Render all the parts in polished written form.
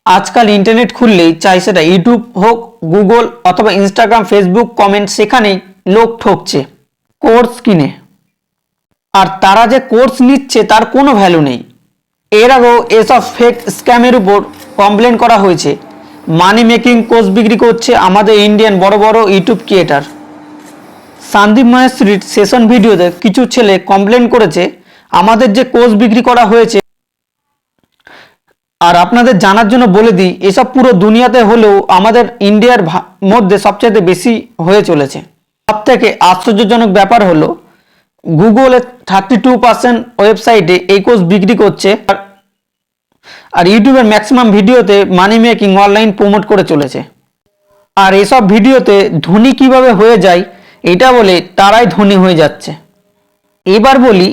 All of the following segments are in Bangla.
आजकल इंटरनेट खुललेই चाहे সেটা ইউটিউব হোক, গুগল অথবা ইনস্টাগ্রাম, ফেসবুক কমেন্ট, সেখানেই লোক ঠকছে কোর্স কিনে। আর তারা যে কোর্স নিচ্ছে তার কোনো ভ্যালু নেই। এর আগেও এসব ফেক স্ক্যামের উপর কমপ্লেন করা হয়েছে। মানি মেকিং কোর্স বিক্রি করছে আমাদের ইন্ডিয়ান বড় বড় ইউটিউব ক্রিয়েটার। সন্দীপ মাহেশ্রীর সেশন ভিডিওতে কিছু ছেলে কমপ্লেন করেছে আমাদের যে কোর্স বিক্রি করা হয়েছে। আর আপনাদের জানার জন্য বলে দিই, এসব পুরো দুনিয়াতে হলেও আমাদের ইন্ডিয়ার মধ্যে সবচেয়ে বেশি হয়ে চলেছে। সব থেকে আশ্চর্যজনক ব্যাপার হলো গুগলের 32% ওয়েবসাইটে এই কোর্স বিক্রি করছে, আর ইউটিউবের ম্যাক্সিমাম ভিডিওতে মানি মেকিং অনলাইন প্রমোট করে চলেছে। আর এসব ভিডিওতে ধনী কিভাবে হয়ে যায় এটা বলে তারাই ধনী হয়ে যাচ্ছে। এবার বলি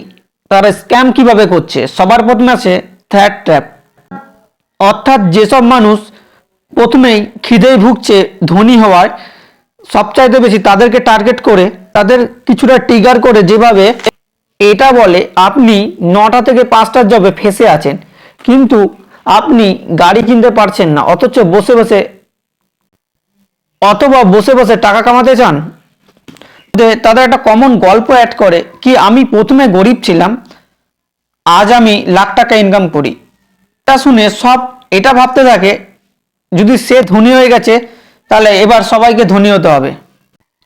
তারা স্ক্যাম কিভাবে করছে। সবার প্রথমে আছে থ্যাট ট্র্যাপ, অর্থাৎ যেসব মানুষ প্রথমেই খিদেয় ভুগছে ধনী হওয়ার সবচাইতে বেশি, তাদেরকে টার্গেট করে তাদের কিছুটা ট্রিগার করে যেভাবে এটা বলে আপনি 9টা থেকে 5টার জবে ফেসে আছেন, কিন্তু আপনি গাড়ি কিনতে পারছেন না, অথচ বসে বসে টাকা কামাতে চান। তাদের একটা কমন গল্প অ্যাড করে কি আমি প্রথমে গরিব ছিলাম, আজ আমি লাখ টাকা ইনকাম করি। এটা শুনে সব এটা ভাবতে থাকে যদি সে ধনী হয়ে গেছে তাহলে এবার সবাইকে ধনী হতে হবে।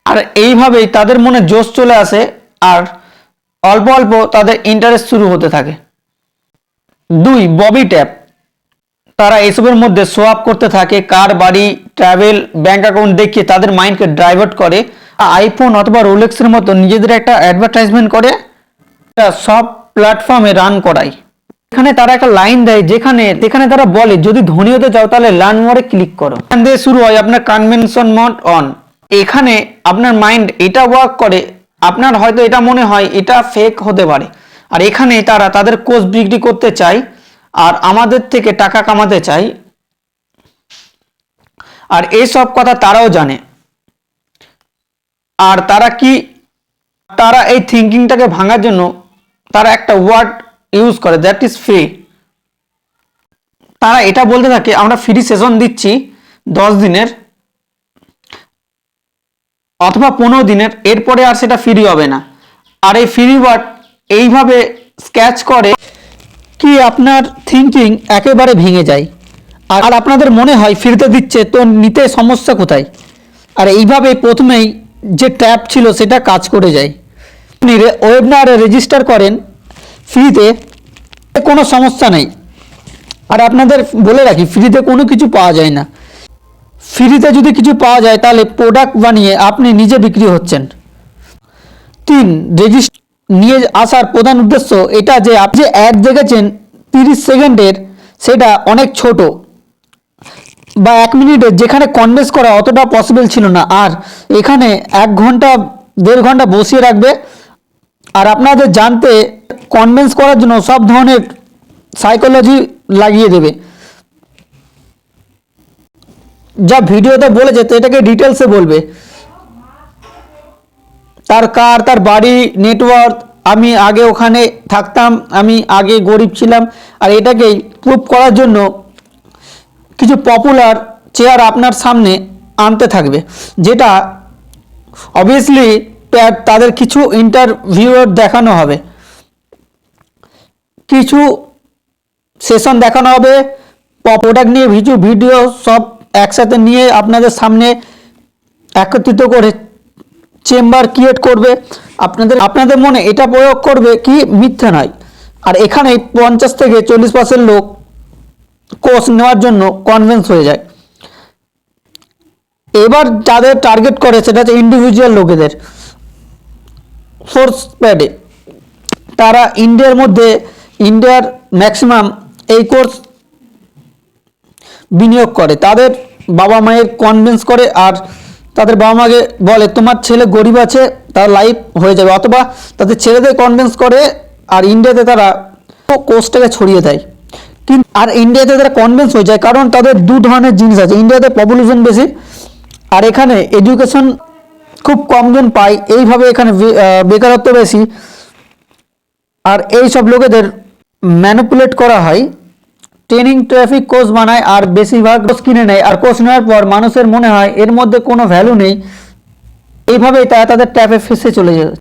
আর এইভাবেই তাদের মনে জোশ চলে আসে আর অল্প অল্প তাদের ইন্টারেস্ট শুরু হতে থাকে। 2. ববি ট্যাপ, তারা এসবের মধ্যে শো আপ করতে থাকে কার, বাড়ি, ট্রাভেল, ব্যাংক অ্যাকাউন্ট দেখিয়ে তাদের মাইন্ডকে ডাইভার্ট করে। আইফোন অথবা রোলেক্সের মতো নিজেদের একটা অ্যাডভার্টাইজমেন্ট করে সব প্ল্যাটফর্মে রান করায়। এখানে তারা একটা লাইন দেয় যেখানে তারা বলে যদি ধনী হতে চাও তাহলে লার্ন মোরে ক্লিক করো। এখান থেকে শুরু হয় আপনার কনভেনশন মোড অন। এখানে আপনার মাইন্ড এটা ওয়ার্ক করে, আপনার হয়তো এটা মনে হয় এটা ফেক হতে পারে, আর এখানে তারা তাদের কোর্স বিক্রি করতে চায় আর আমাদের থেকে টাকা কামাতে চায়। আর এইসব কথা তারাও জানে। আর তারা এই থিঙ্কিংটাকে ভাঙার জন্য তারা একটা ওয়ার্ড ইউজ করে, দ্যাট ইজ ফ্রি। তারা এটা বলতে থাকে আমরা ফ্রি সেশন দিচ্ছি 10 দিনের অথবা 15 দিনের, এরপরে আর সেটা ফ্রি হবে না। আর এই ফ্রি ওয়ার্ড এইভাবে স্ক্যাচ করে কি আপনার থিঙ্কিং একেবারে ভেঙে যায় আর আপনাদের মনে হয় ফ্রিতে দিচ্ছে তো নিতে সমস্যা কোথায়। আর এইভাবে প্রথমেই যে ট্যাব ছিল সেটা কাজ করে যায়। আপনি ওয়েবিনারে রেজিস্টার করেন ফ্রিতে, কোনো সমস্যা নেই। আর আপনাদের বলে রাখি ফ্রিতে কোনো কিছু পাওয়া যায় না। ফ্রিতে যদি কিছু পাওয়া যায় তাহলে প্রোডাক্ট বানিয়ে আপনি নিজে বিক্রি হচ্ছেন। 3. রেজিস্টার নিয়ে আসার প্রধান উদ্দেশ্য এটা যে আপনি যে অ্যাড দেখেছেন 30 সেকেন্ডের সেটা অনেক ছোট বা 1 মিনিটের, যেখানে কনভেন্স করা অতটা পসিবল ছিল না। আর এখানে 1 ঘন্টা 1.5 ঘন্টা বসিয়ে রাখবে আর আপনাদের জানতে কনভেন্স করার জন্য সব ধরনের সাইকোলজি লাগিয়ে দেবে। যা ভিডিওতে বলেছে তো এটাকে ডিটেলসে বলবে, তার কার, তার বাড়ি, নেটওয়ার্ক, আমি আগে ওখানে থাকতাম, আমি আগে গরিব ছিলাম। আর এটাকেই প্রুভ করার জন্য কিছু পপুলার চেয়ার আপনার সামনে আনতে থাকবে, যেটা অবভিয়াসলি তাদের কিছু ইন্টারভিউর দেখানো হবে, কিছু সেশন দেখানো হবে, প্রোডাক্ট নিয়ে ভিডিও সব একসাথে নিয়ে আপনাদের সামনে একত্রিত করে চেম্বার ক্রিয়েট করবে। আপনাদের মনে এটা প্রয়োগ করবে কি মিথ্যা নয়। আর এখানে 50 থেকে 40% লোক কোর্স নেওয়ার জন্য কনভিন্স হয়ে যায়। এবার যাদের টার্গেট করে সেটা হচ্ছে ইন্ডিভিজুয়াল লোকেদের। ফোর্স প্যাডে তারা ইন্ডিয়ার ম্যাক্সিমাম এই কোর্স বিনিয়োগ করে, তাদের বাবা মায়ের কনভিন্স করে আর তাদের বাবা মাকে বলে তোমার ছেলে গরিব আছে তার লাইফ হয়ে যাবে, অথবা তাদের ছেলেদের কনভিন্স করে আর ইন্ডিয়াতে তারা কোর্সটাকে ছড়িয়ে দেয়। কিন্তু আর ইন্ডিয়াতে তারা কনভিন্স হয়ে যায় কারণ তাদের 2 ধরনের জিনিস আছে। ইন্ডিয়াতে পপুলেশন বেশি আর এখানে এডুকেশন খুব কমজন পায়, এইভাবে এখানে বেকারত্ব বেশি। আর এই সব লোকেদের ম্যানিপুলেট করা হয় ট্রেনিং ট্রাফিক কোচ বানায় আর বেশিরভাগ কোচ কিনে নেয়, আর কোচ নেওয়ার পর মানুষের মনে হয় এর মধ্যে কোনো ভ্যালু নেই, এইভাবেই তারা তাদের ট্র্যাপে ফেসে চলে যায়।